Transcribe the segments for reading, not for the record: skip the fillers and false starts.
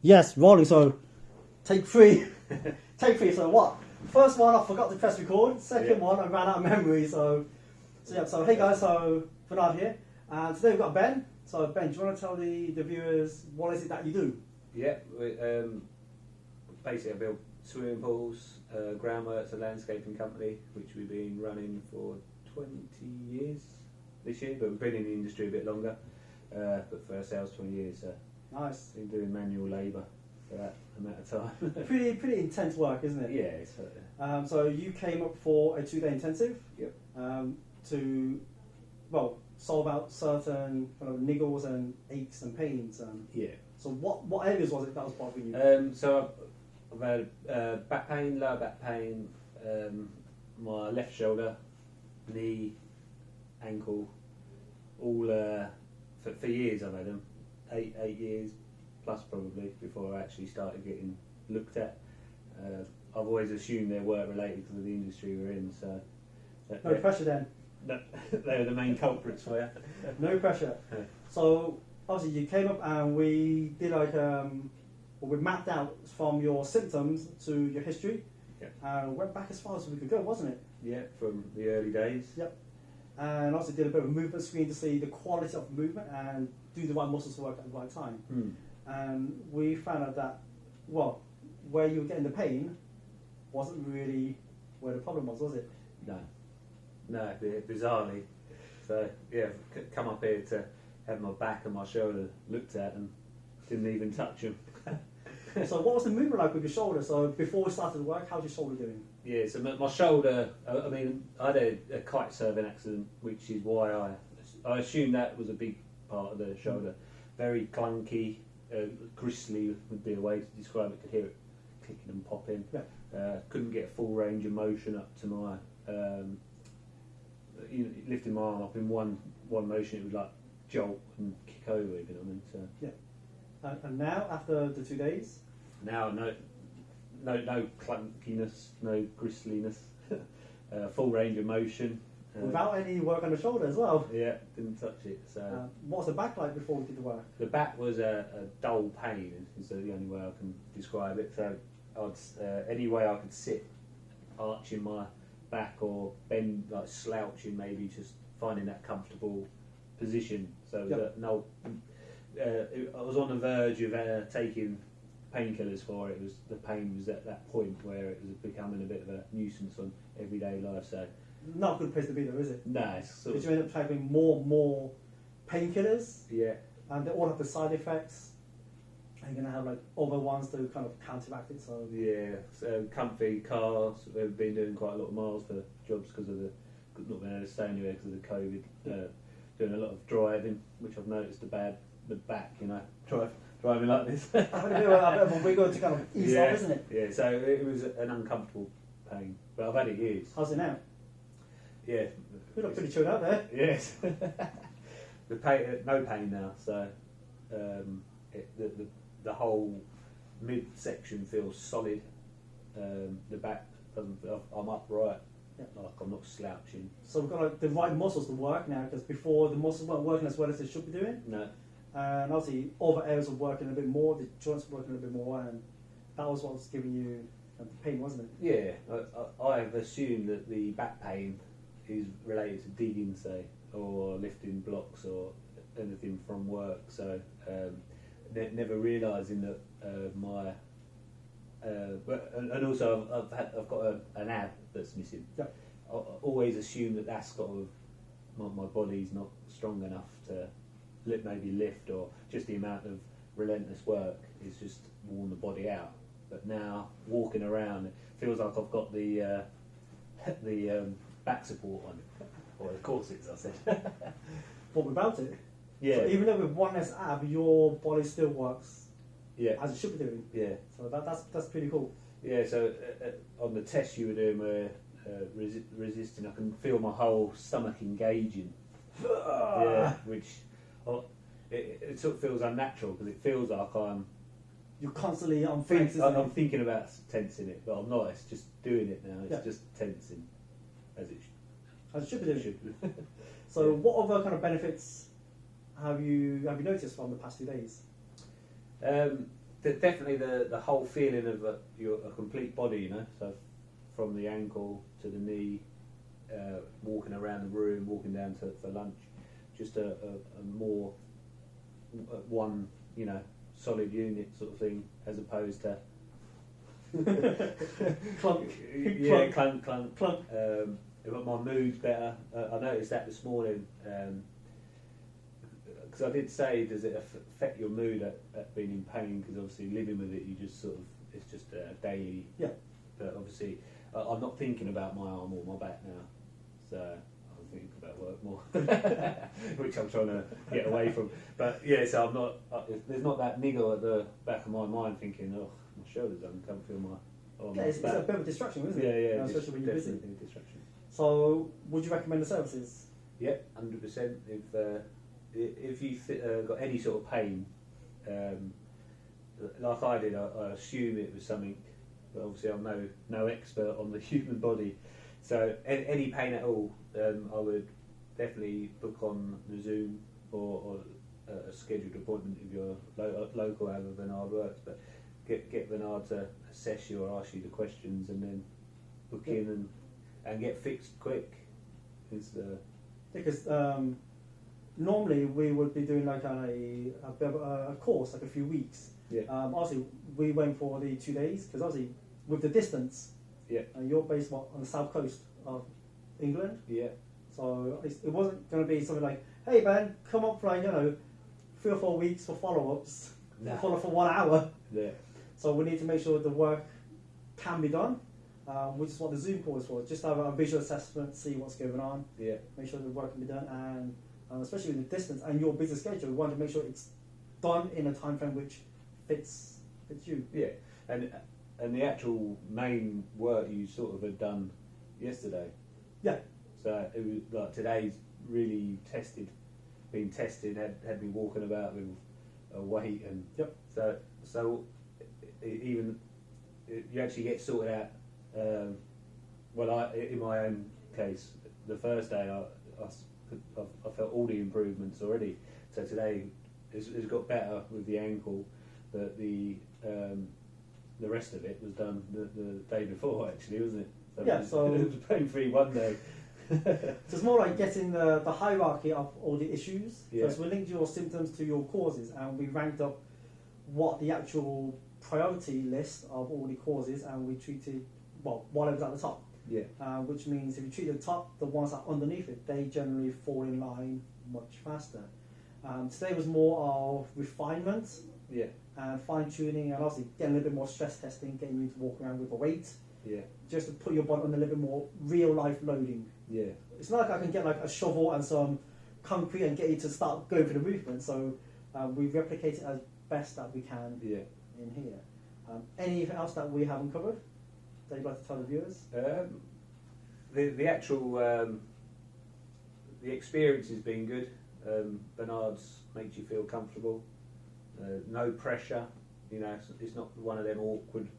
Yes, rolling. So, take three. Take three. So what? First one, I forgot to press record. Second one, I ran out of memory. So yeah. So hey guys, so Bernard here, and today we've got Ben. So Ben, do you want to tell the viewers what is it that you do? Yeah, basically I build swimming pools, groundworks, a landscaping company, which we've been running for 20 years this year, but we've been in the industry a bit longer. But for ourselves, 20 years. So Nice. been doing manual labour for that amount of time. Pretty intense work, isn't it? Yeah. It's, So you came up for a 2-day intensive. Yep. To solve out certain kind of niggles and aches and pains. yeah. So what areas was it that was bothering you? So I've had back pain, lower back pain, my left shoulder, knee, ankle, all for years I've had them. 8 years plus probably before I actually started getting looked at. I've always assumed they're work related because of the industry we're in. So No pressure then. they're the main culprits for you. No pressure. So obviously you came up and we did we mapped out from your symptoms to your history. Yeah. Went back as far as we could go, wasn't it? Yeah, from the early days. Yep. And also did a bit of a movement screen to see the quality of movement and do the right muscles to work at the right time. And we found out that, where you were getting the pain wasn't really where the problem was it? No, bizarrely. So yeah, I've come up here to have my back and my shoulder looked at and didn't even touch them. So what was the movement like with your shoulder? So before we started the work, how's your shoulder doing? Yeah, so my shoulder, I mean, I had a kite surfing accident, which is why I assumed that was a big part of the shoulder. Very clunky, gristly would be a way to describe it. Could hear it clicking and popping. Yeah. Couldn't get a full range of motion up to my, lifting my arm up in one motion, it would like jolt and kick over, if you know what I mean. So. Yeah. And now, after the 2 days? Now, no clunkiness, no gristliness, full range of motion. Without any work on the shoulder as well? Yeah, didn't touch it. So what was the back like before we did the work? the back was a dull pain, is the only way I can describe it. So any way I could sit, arching my back or bend, like slouching maybe, just finding that comfortable position. So Yep. I was on the verge of taking painkillers for it. The pain was at that point where it was becoming a bit of a nuisance on everyday life. So Not a good place to be though, is it? no, it's sort Did of, you end up taking more painkillers? yeah. And they all have the side effects. And you're going to have like other ones to kind of counteract it. So Yeah, so comfy cars. We've been doing quite a lot of miles for jobs because of not being able to stay anywhere because of the COVID. Doing a lot of driving, which I've noticed the back, driving like this. I think a bit of a wiggle to kind of ease off, isn't it? Yeah, so it was an uncomfortable pain, but I've had it years. How's it now? Yeah. You look pretty chilled out there. Yes. The pain, no pain now. So the whole midsection feels solid. The back doesn't. I'm upright. Yeah. Like I'm not slouching. So we've got like the right muscles to work now, because before the muscles weren't working as well as they should be doing. No. And obviously other areas are working a bit more, the joints are working a bit more, and that was what was giving you the pain, wasn't it? Yeah, I've assumed that the back pain is related to digging, say, or lifting blocks or anything from work. So never realising that and also I've got an ab that's missing. Yeah. I always assume that that's got my body's not strong enough to maybe lift, or just the amount of relentless work is just worn the body out. But now walking around, it feels like I've got the back support on, or the corsets, I said. But without it, Yeah. so even though with one less ab, your body still works Yeah. as it should be doing. Yeah. So that's pretty cool. Yeah. So on the test you were doing, where resisting, I can feel my whole stomach engaging. Yeah, which it sort of feels unnatural, because it feels like You're constantly on fence, isn't I'm it? thinking about tensing it, but I'm not. It's just doing it now. It's Yeah. just tensing, as it As it should be doing. should. So Yeah. what other kind of benefits have you noticed from the past 2 days? definitely the whole feeling of a complete body, you know. So from the ankle to the knee, walking around the room, walking down for lunch, just a more one, you know, solid unit sort of thing, as opposed to clunk, yeah, clunk. clunk. But my mood's better. I noticed that this morning. Because I did say, does it affect your mood at being in pain? Because obviously living with it, you just sort of, it's just a daily. Yeah. But obviously, I'm not thinking about my arm or my back now, so I'm thinking about work more, which I'm trying to get away from. But yeah, so I'm not. There's not that niggle at the back of my mind thinking, oh, my shoulders, I can't feel my arm. Yeah, it's a bit of a distraction, isn't it? Yeah, You know, especially when you're busy. definitely a distraction. So, would you recommend the services? Yeah, 100%. If you got any sort of pain, like I did, I assume it was something, but obviously I'm no expert on the human body. So any pain at all, I would definitely book on the Zoom or a scheduled appointment if you're local, however Bernard works. But get Bernard to assess you or ask you the questions, and then book in and get fixed quick. Because normally we would be doing like a course, like a few weeks. Yeah. Obviously, we went for the 2 days because obviously with the distance. Yeah. You're based on the south coast of England. Yeah. So it wasn't going to be something like, hey Ben, come up for like 3 or 4 weeks for follow-ups, follow for 1 hour. Yeah. So we need to make sure the work can be done, which is what the Zoom call is for. Just have a visual assessment, see what's going on. Yeah. Make sure the work can be done, and especially with the distance and your busy schedule, we want to make sure it's done in a time frame which fits you. Yeah, and the actual main work you sort of had done yesterday. Yeah. So it was like today's really been tested, had me walking about with a weight, and yep. So even you actually get sorted out. In my own case, the first day I felt all the improvements already. So today it's got better with the ankle, but the rest of it was done the day before, actually, wasn't it? So it was pain-free one day. So it's more like getting the hierarchy of all the issues. Yeah. So we linked your symptoms to your causes, and we ranked up what the actual priority list of all the causes, and we treated whatever's at the top. Yeah. Which means if you treat the top, the ones that are underneath it, they generally fall in line much faster. Today was more of refinement. Yeah. And fine-tuning, and obviously getting a little bit more stress testing, getting you to walk around with a weight. Yeah. Just to put your body on a little bit more real-life loading. Yeah. It's not like I can get like a shovel and some concrete and get you to start going for the movement. So we replicate it as best that we can in here. Anything else that we haven't covered that you'd like to tell the viewers? The actual the experience has been good. Bernard's makes you feel comfortable. No pressure, it's not one of them awkward.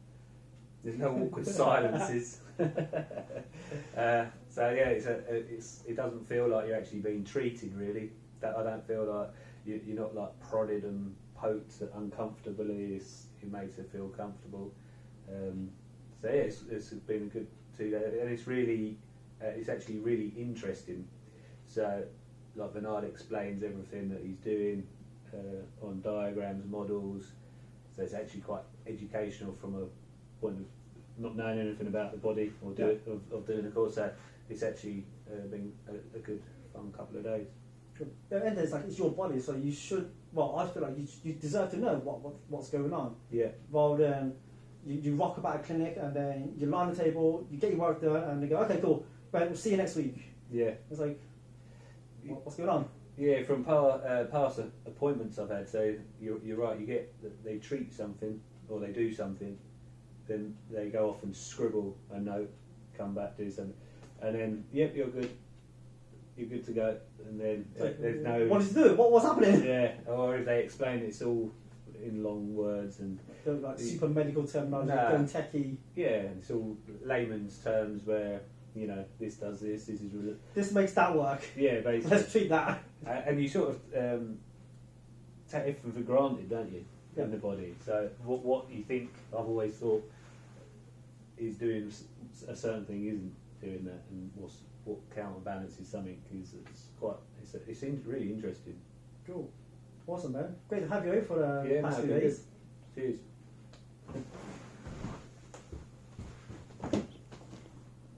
There's no awkward silences. So yeah, it doesn't feel like you're actually being treated really. I don't feel like you're not like prodded and poked uncomfortably. It makes it feel comfortable. So yeah, it's been a good 2 days, and it's actually really interesting. So like Bernard explains everything that he's doing on diagrams, models. So it's actually quite educational from a point of not knowing anything about the body or of doing the course. So it's actually been a good fun couple of days. At the end of it, it's your body, so you should. Well, I feel like you deserve to know what's going on. Yeah. Rather than you rock about a clinic and then you lie on the table, you get your work done, and they go, okay, cool, but we'll see you next week. Yeah. It's like, what's going on? Yeah, from past appointments I've had, so you're right, they treat something or they do something, then they go off and scribble a note, come back, do something, and then, yep, you're good to go, and then there's no... What did you do? What's happening? Yeah, or if they explain it's all in long words and... Like super medical terminology, going techie. Yeah, it's all layman's terms where, this does this is... This makes that work. Yeah, basically. Let's treat that. And you sort of take everything for granted, don't you? Yeah. in the body. So what you think, I've always thought, is doing a certain thing isn't doing that, and what counterbalances something is it seems really interesting. Cool. Awesome, man. Great to have you over for the Yeah, past no, few been days. good. Cheers.